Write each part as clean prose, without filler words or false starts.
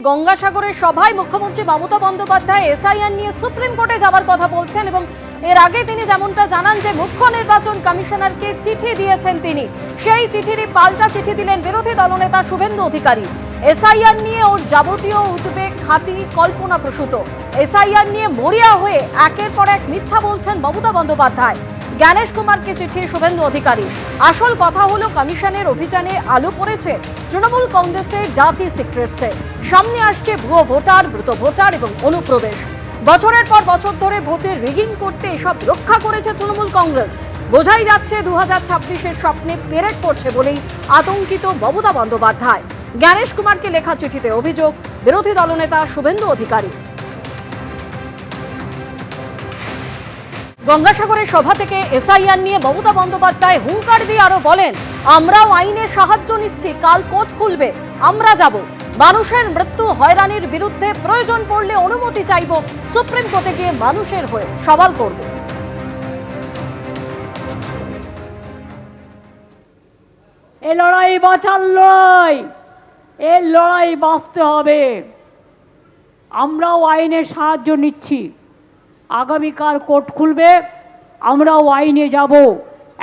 গঙ্গাসাগরের সভায় মুখ্যমন্ত্রী মমতা বন্দ্যোপাধ্যায় এসআইআর নিয়ে সুপ্রিম কোর্টে যাওয়ার কথা বলছেন এবং এর আগে তিনি যেমনটা জানান যে মুখ্য নির্বাচন কমিশনারকে চিঠি দিয়েছেন তিনি। সেই চিঠিরই পাল্টা চিঠি দিলেন বিরোধী দলনেতা শুভেন্দু অধিকারী। এসআইআর নিয়ে ওর যাবতীয় উদ্বেগ খাঁটি কল্পনাপ্রসূত। এসআইআর নিয়ে মরিয়া হয়ে একের পর এক মিথ্যা বলছেন মমতা বন্দ্যোপাধ্যায়। জ্ঞানেশ কুমারকে চিঠি শুভেন্দু অধিকারী। আসল কথা হলো কমিশনের অভিযানে আলো পড়েছে তৃণমূল কংগ্রেসের ডার্টি সিক্রেটসে। সামনে আসছে ভুয়ো ভোটার, মৃত ভোটার এবং অনুপ্রবেশ। বছরের পর বছর ধরে ভোটের রিগিং করতে এসব রক্ষা করেছে তৃণমূল কংগ্রেস। বোঝাই যাচ্ছে 2026-এর স্বপ্নে পেরেক পড়ছে বলেই আতঙ্কিত মমতা বন্দ্যোপাধ্যায়। জ্ঞানেশ কুমারকে লেখা চিঠিতে অভিযোগ বিরোধী দলনেতা শুভেন্দু অধিকারী। গঙ্গাসাগরের সভা থেকে এসআইআর নিয়ে মমতা বন্দ্যোপাধ্যায় হুঙ্কার দিয়ে আরো বলেন, আমরাও আইনের সাহায্য নিচ্ছি, কাল কোর্ট খুলবে, আমরা যাব। মানুষের মৃত্যু হয়রানির বিরুদ্ধে প্রয়োজন পড়লে অনুমতি চাইব, সুপ্রিম কোর্টে গিয়ে মানুষের হয়ে সওয়াল করব। এই লড়াই বাঁচার লড়াই, এই লড়াই বাঁচতে হবে। আমরাও আইনের সাহায্য নিচ্ছি, আগামীকাল কোর্ট খুলবে, আমরাও আইনে যাব।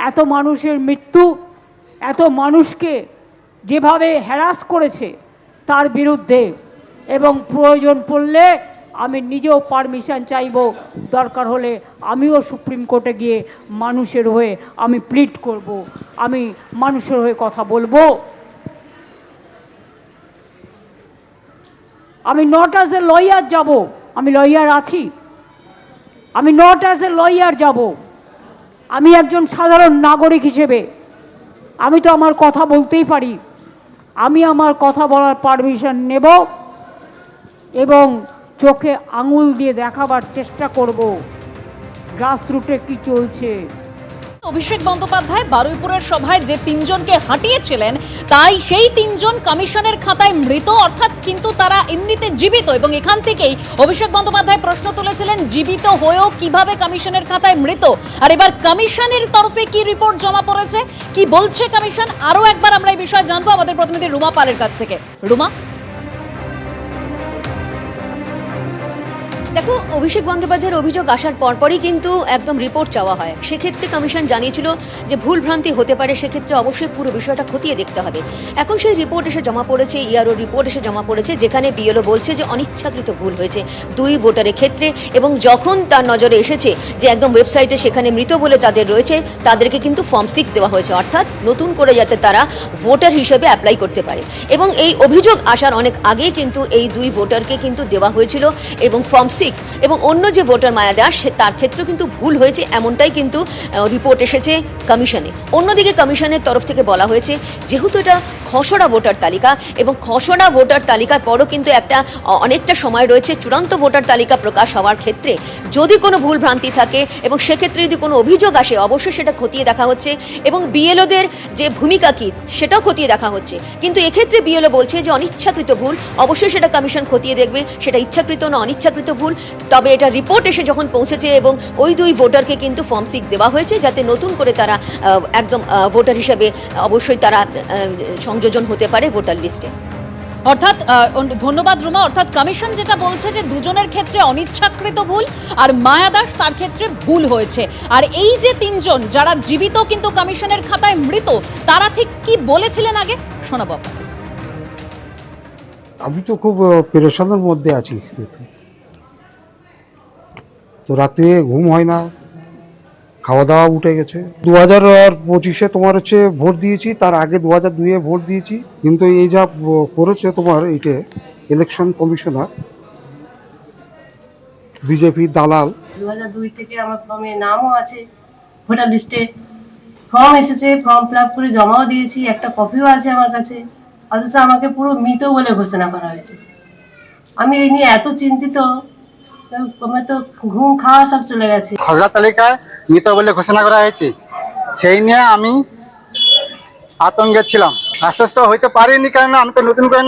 এত মানুষের মৃত্যু, এত মানুষকে যেভাবে হ্যারাস করেছে তার বিরুদ্ধে, এবং প্রয়োজন পড়লে আমি নিজেও পারমিশন চাইব, দরকার হলে আমিও সুপ্রিম কোর্টে গিয়ে মানুষের হয়ে আমি প্লিড করব, আমি মানুষের হয়ে কথা বলবো। আমি নট অ্যাজ এ লয়ার যাব, আমি লয়ার আছি, আমি নট অ্যাজ এ লয়ার যাব, আমি একজন সাধারণ নাগরিক হিসেবে আমি তো আমার কথা বলতেই পারি। আমি আমার কথা বলার পারমিশন নেব এবং চোখে আঙুল দিয়ে দেখাবার চেষ্টা করব গ্রাসরুটে কি চলছে। অভিষেক বন্দ্যোপাধ্যায় বারুইপুরের সভায় যে তিনজনকে হাঁটিয়েছিলেন, তাই সেই তিনজন কমিশনের খাতায় মৃত, অর্থাৎ কিন্তু তারা এমনিতে জীবিত। এবং এখান থেকেই অভিষেক বন্দ্যোপাধ্যায় প্রশ্ন তুলেছিলেন, জীবিত হয়েও কিভাবে কমিশনের খাতায় মৃত। আর এবার কমিশনের তরফে কি রিপোর্ট জমা পড়েছে, কি বলছে কমিশন, আরো একবার আমরা এই বিষয়ে জানবো আমাদের প্রতিনিধি রুমা পালের কাছ থেকে। রুমা, দেখো, অভিষেক বন্দ্যোপাধ্যায়ের অভিযোগ আসার পরপরই কিন্তু একদম রিপোর্ট চাওয়া হয়। সেক্ষেত্রে কমিশন জানিয়েছিল যে ভুল ভ্রান্তি হতে পারে, সেক্ষেত্রে অবশ্যই পুরো বিষয়টা খতিয়ে দেখতে হবে। এখন সেই রিপোর্ট এসে জমা পড়েছে, ইআরও রিপোর্ট এসে জমা পড়েছে, যেখানে বিএলও বলছে যে অনিচ্ছাকৃত ভুল হয়েছে 2 ভোটারের ক্ষেত্রে। এবং যখন তার নজরে এসেছে যে একদম ওয়েবসাইটে সেখানে মৃত বলে তাদের রয়েছে, তাদেরকে কিন্তু ফর্ম 6 দেওয়া হয়েছে, অর্থাৎ নতুন করে যাতে তারা ভোটার হিসেবে অ্যাপ্লাই করতে পারে। এবং এই অভিযোগ আসার অনেক আগেই কিন্তু এই 2 ভোটারকে কিন্তু দেওয়া হয়েছিল এবং ফর্ম 6, এবং অন্য যে ভোটার মায়া দাস, তার ক্ষেত্রেও কিন্তু ভুল হয়েছে, এমনটাই কিন্তু রিপোর্ট এসেছে কমিশনে। অন্যদিকে কমিশনের তরফ থেকে বলা হয়েছে, যেহেতু এটা খসড়া ভোটার তালিকা এবং খসড়া ভোটার তালিকার পরও কিন্তু অনেকটা সময় রয়েছে চূড়ান্ত ভোটার তালিকা প্রকাশ হওয়ার ক্ষেত্রে। যদি কোনো ভুল ভ্রান্তি থাকে এবং সেক্ষেত্রে যদি কোনো অভিযোগ আসে, অবশ্যই সেটা খতিয়ে দেখা হচ্ছে এবং বিএলওদের যে ভূমিকা কী সেটাও খতিয়ে দেখা হচ্ছে। কিন্তু এক্ষেত্রে বিএলও বলছে যে অনিচ্ছাকৃত ভুল, অবশ্যই সেটা কমিশন খতিয়ে দেখবে সেটা ইচ্ছাকৃত না অনিচ্ছাকৃত ভুল। তবে এটা রিপোর্ট এসে যখন পৌঁছেছে এবং ওই 2 ভোটারকে কিন্তু ফর্ম 6 দেওয়া হয়েছে, যাতে নতুন করে তারা একদম ভোটার হিসেবে অবশ্যই তারা সংযোজন হতে পারে ভোটার লিস্টে। অর্থাৎ ধন্যবাদ রুমা। অর্থাৎ কমিশন যেটা বলছে যে দুজনের ক্ষেত্রে অনিচ্ছাকৃত ভুল আর মায়া দাস তার ক্ষেত্রে ভুল হয়েছে। আর এই যে তিনজন যারা জীবিত কিন্তু কমিশনের খাতায় মৃত, তারা ঠিক কি বলেছিলেন আগে শোনাবো। আমি তো খুব পেরেশানের মধ্যে আছি, তো রাতে ঘুম হয় না, খাওয়া দাওয়া উঠে গেছে। 2025-এ তোমার হচ্ছে ভোট দিয়েছি, তার আগে 2002-এ ভোট দিয়েছি, কিন্তু এই যা করেছে তোমার এইটা ইলেকশন কমিশনার, বিজেপি দালাল। 2002 থেকে আমার ফর্মে নামও আছে, ভোটার লিস্টে ফর্ম এসেছে, ফর্ম ফিল আপ করে জমাও দিয়েছি, একটা কপিও আছে আমার কাছে, অথচ আমাকে পুরো মৃত বলে ঘোষণা করা হয়েছে। আমি এই নিয়ে এত চিন্তিত, আমার তো ঘুম খাওয়া সব চলে গেছে। খসড়া তালিকায় মৃত বলে ঘোষণা করা হয়েছে, সেই নিয়ে আমি আতঙ্কে ছিলাম। আশ্বস্ত হইতে পারিনি, কারণ আমি তো নতুন করে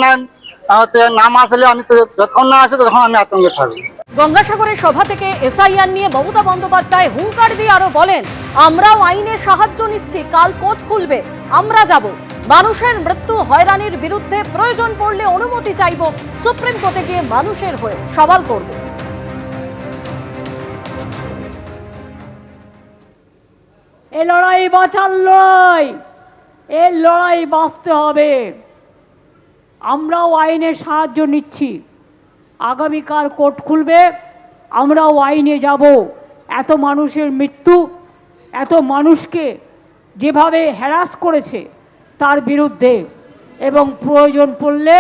নাম আসলে আমি তো যতক্ষণ না আসবে তখন আমি আতঙ্কে থাকবো। গঙ্গাসাগরের সভা থেকে এসআইআর নিয়ে মমতা বন্দ্যোপাধ্যায় হুঙ্কার দিয়ে আরো বলেন, আমরাও আইনের সাহায্য নিচ্ছি, কাল কোর্ট খুলবে, আমরা যাব। মানুষের মৃত্যু হয়রানির বিরুদ্ধে প্রয়োজন পড়লে অনুমতি চাইব, সুপ্রিম কোর্টে গিয়ে মানুষের হয়ে সওয়াল করব। এ লড়াই বাঁচার লড়াই, এই লড়াই বাঁচতে হবে। আমরাও আইনের সাহায্য নিচ্ছি। আগামীকাল কোর্ট খুলবে, আমরাও আইনে যাব। এত মানুষের মৃত্যু, এত মানুষকে যেভাবে হ্যারাস করেছে তার বিরুদ্ধে, এবং প্রয়োজন পড়লে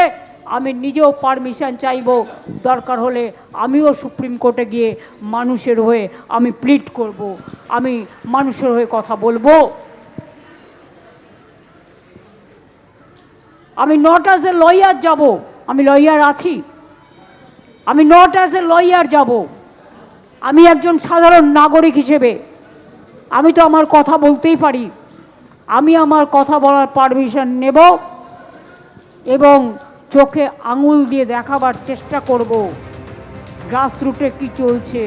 আমি নিজেও পারমিশন চাইব, দরকার হলে আমিও সুপ্রিম কোর্টে গিয়ে মানুষের হয়ে আমি প্লিড করব, আমি মানুষের হয়ে কথা বলবো। আমি নট অ্যাজ এ লয়ার যাব, আমি লয়ার আছি, আমি নট অ্যাজ এ লয়ার যাব, আমি একজন সাধারণ নাগরিক হিসেবে আমি তো আমার কথা বলতেই পারি। আমি আমার কথা বলার পারমিশন নেব এবং চোখে আঙুল দিয়ে দেখাবার চেষ্টা করব গ্রাসরুটে কি চলছে।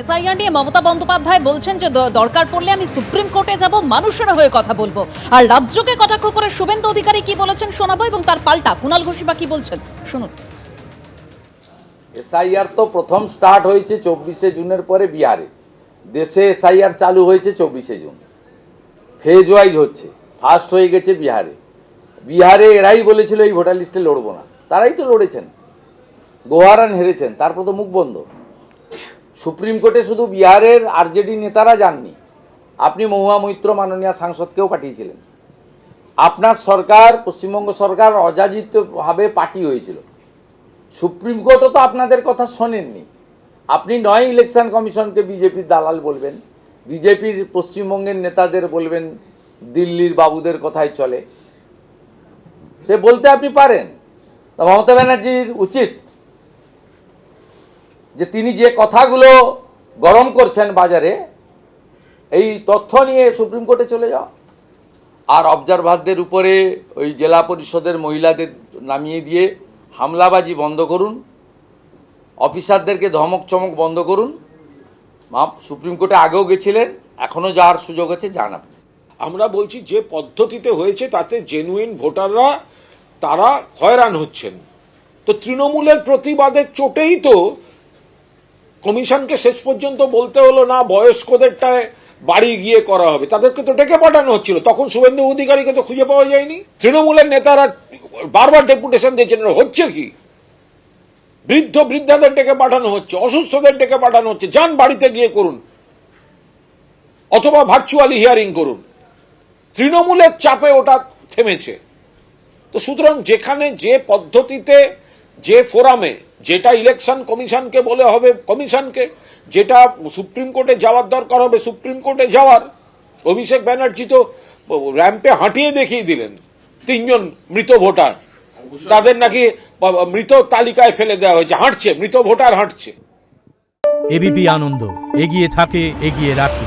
এসআইআর নিয়ে মমতা বন্দ্যোপাধ্যায় বলছেন যে দরকার পড়লে আমি সুপ্রিম কোর্টে যাব, মানুষের হয়ে কথা বলবো। আর রাজ্যকে কটাক্ষ করে শুভেন্দু অধিকারী কি বলেছেন শোনাবো, এবং তার পাল্টা কুণাল ঘোষী বা কি বলছেন শুনুন। এসআইআর তো প্রথম স্টার্ট হয়েছে 24শে জুনের পরে বিহারে। দেশে এসআইআর চালু হয়েছে 24শে জুন, ফেজ ওয়াইজ হচ্ছে। ফার্স্ট হয়ে গেছে বিহারে। বিহারে এরাই বলেছিল এই ভোটার লিস্টে লড়বো না, তারাই তো লড়েছেন, গোহারান হেরেছেন, তারপর তো মুখ বন্ধ। সুপ্রিম কোর্টে শুধু বিহারের আরজেডি নেতারা যাননি, আপনি মহুয়া মৈত্র মাননীয় সাংসদকেও পাঠিয়েছিলেন। আপনার সরকার, পশ্চিমবঙ্গ সরকার অযাচিতভাবে পার্টি হয়েছিল। সুপ্রিম কোর্টও তো আপনাদের কথা শোনেননি। আপনি নয় ইলেকশন কমিশনকে বিজেপির দালাল বলবেন, বিজেপির পশ্চিমবঙ্গের নেতাদের বলবেন দিল্লির বাবুদের কথাই চলে, সে বলতে আপনি পারেন। তো মমতা ব্যানার্জির উচিত যে তিনি যে কথাগুলো গরম করছেন বাজারে, এই তথ্য নিয়ে সুপ্রিম কোর্টে চলে যাও। আর অবজারভারদের উপরে ওই জেলা পরিষদের মহিলাদের নামিয়ে দিয়ে হামলাবাজি বন্ধ করুন, অফিসারদেরকে ধমক চমক বন্ধ করুন। সুপ্রিম কোর্টে আগেও গেছিলেন, এখনও যাওয়ার সুযোগ আছে, যান আপনি। আমরা বলছি যে পদ্ধতিতে হয়েছে তাতে জেনুইন ভোটাররা তারা হয়রান হচ্ছেন। তো তৃণমূলের প্রতিবাদের চোটেই তো কমিশনকে শেষ পর্যন্ত বলতে হলো না বয়স্কদেরটায় বাড়ি গিয়ে করা হবে, তাদেরকে তো ডেকে পাঠানো হচ্ছিল। তখন শুভেন্দু অধিকারীকে তো খুঁজে পাওয়া যায়নি। তৃণমূলের নেতারা বারবার ডেপুটেশন দিয়েছেন, হচ্ছে কি? বৃদ্ধাদের ডেকে পাঠানো হচ্ছে, অসুস্থদের ডেকে পাঠানো হচ্ছে, যান বাড়িতে গিয়ে করুন, অথবা ভার্চুয়ালি হিয়ারিং করুন। তৃণমূলের চাপে ওটা থেমেছে। তো সুতরাং যেখানে যে পদ্ধতিতে, যে ফোরামে, যেটা ইলেকশন কমিশনকে বলে হবে কমিশনকে, যেটা সুপ্রিম কোর্টে যাওয়ার দরকার হবে সুপ্রিম কোর্টে যাওয়ার। অভিষেক ব্যানার্জি তো র্যাম্পে হাঁটিয়ে দেখিয়ে দিলেন 3 জন মৃত ভোটার, তাদের নাকি মৃত তালিকায় ফেলে দেওয়া হয়েছে, হাঁটছে, মৃত ভোটার হাঁটছে। এবিপি আনন্দ, এগিয়ে থাকে, এগিয়ে রাখে।